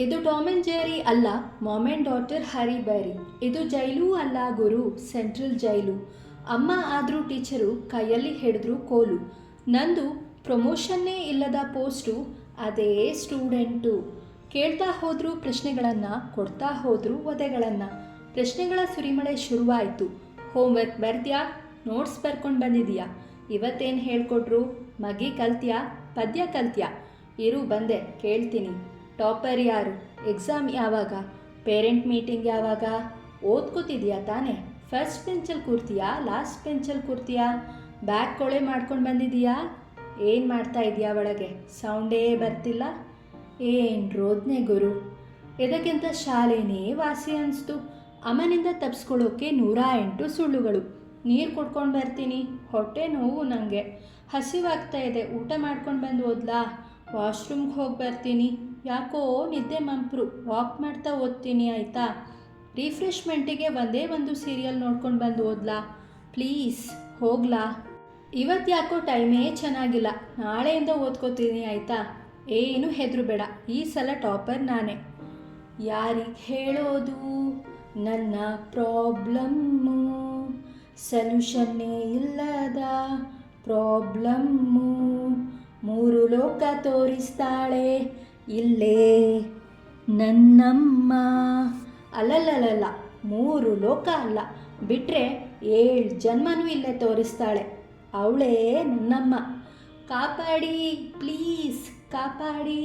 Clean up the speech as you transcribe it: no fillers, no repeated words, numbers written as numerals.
ಇದು Tom and Jerry ಅಲ್ಲ, ma'am and daughter ಹರಿ ಬರಿ. ಇದು ಜೈಲು ಅಲ್ಲ ಗುರು, ಸೆಂಟ್ರಲ್ ಜೈಲು. ಅಮ್ಮ ಆದರೂ ಟೀಚರು, ಕೈಯಲ್ಲಿ ಹಿಡಿದ್ರು ಕೋಲು. ನಂದು ಪ್ರಮೋಷನ್ನೇ ಇಲ್ಲದ ಪೋಸ್ಟು, ಅದೇ ಸ್ಟೂಡೆಂಟು. ಕೇಳ್ತಾ ಹೋದ್ರು ಪ್ರಶ್ನೆಗಳನ್ನು, ಕೊಡ್ತಾ ಹೋದ್ರು ಒದೆಗಳನ್ನು. ಪ್ರಶ್ನೆಗಳ ಸುರಿಮಳೆ ಶುರುವಾಯಿತು. ಹೋಮ್ವರ್ಕ್ ಬರ್ದ್ಯಾ? ನೋಟ್ಸ್ ಬರ್ಕೊಂಡು ಬಂದಿದೀಯಾ? ಇವತ್ತೇನು ಹೇಳ್ಕೊಟ್ರು? ಮಗಿ ಕಲ್ತ್ಯಾ? ಪದ್ಯ ಕಲ್ತ್ಯಾ? ಇರು ಬಂದೆ ಕೇಳ್ತೀನಿ. ಟಾಪರ್ ಯಾರು? ಎಕ್ಸಾಮ್ ಯಾವಾಗ? ಪೇರೆಂಟ್ ಮೀಟಿಂಗ್ ಯಾವಾಗ? ಓದ್ಕೋತಿದ್ಯಾ ತಾನೇ? ಫಸ್ಟ್ ಬೆಂಚಲ್ಲಿ ಕೂರ್ತೀಯಾ, ಲಾಸ್ಟ್ ಬೆಂಚಲ್ಲಿ ಕೂರ್ತೀಯಾ? ಬ್ಯಾಗ್ ಕೊಳೆ ಮಾಡ್ಕೊಂಡು ಬಂದಿದೀಯಾ? ಏನು ಮಾಡ್ತಾ ಇದೆಯಾ ಒಳಗೆ? ಸೌಂಡೇ ಬರ್ತಿಲ್ಲ. ಏನು ರೋದನೆ ಗುರು. ಇದಕ್ಕಿಂತ ಶಾಲೆನೇ ವಾಸಿ ಅನಿಸ್ತು. ಅಮ್ಮನಿಂದ ತಪ್ಪಿಸ್ಕೊಳ್ಳೋಕ್ಕೆ 108 ಸುಳ್ಳುಗಳು. ನೀರು ಕುಡ್ಕೊಂಡು ಬರ್ತೀನಿ, ಹೊಟ್ಟೆ ನೋವು ನನಗೆ, ಹಸಿವಾಗ್ತಾ ಇದೆ, ಊಟ ಮಾಡ್ಕೊಂಡು ಬಂದು ಓದ್ಲಾ? ವಾಶ್ರೂಮ್ಗೆ ಹೋಗಿ ಬರ್ತೀನಿ, ಯಾಕೋ ನಿದ್ದೆ ಮಂಪ್ರು, ವಾಕ್ ಮಾಡ್ತಾ ಓದ್ತೀನಿ ಆಯಿತಾ? ರಿಫ್ರೆಶ್ಮೆಂಟಿಗೆ ಒಂದೇ ಒಂದು ಸೀರಿಯಲ್ ನೋಡ್ಕೊಂಡು ಬಂದು ಓದ್ಲಾ? ಪ್ಲೀಸ್ ಹೋಗ್ಲಾ? ಇವತ್ತು ಯಾಕೋ ಟೈಮೇ ಚೆನ್ನಾಗಿಲ್ಲ, ನಾಳೆಯಿಂದ ಓದ್ಕೋತೀನಿ ಆಯಿತಾ? ಏನು ಹೆದರು ಬೇಡ, ಈ ಸಲ ಟಾಪರ್ ನಾನೇ. ಯಾರಿಗೆ ಹೇಳೋದು ನನ್ನ ಪ್ರಾಬ್ಲಮ್ಮು? ಸೊಲ್ಯೂಷನ್ನೇ ಇಲ್ಲದ ಪ್ರಾಬ್ಲಮ್ಮು. 3 ಲೋಕ ತೋರಿಸ್ತಾಳೆ ಇಲ್ಲೇ ನನ್ನಮ್ಮ. ಅಲ್ಲಲ್ಲಲ್ಲ, 3 ಲೋಕ ಅಲ್ಲ, ಬಿಟ್ಟರೆ 7 ಜನ್ಮನೂ ಇಲ್ಲೇ ತೋರಿಸ್ತಾಳೆ. ಅವಳೇ ನನ್ನಮ್ಮ. ಕಾಪಾಡಿ ಪ್ಲೀಸ್, ಕಾಪಾಡಿ.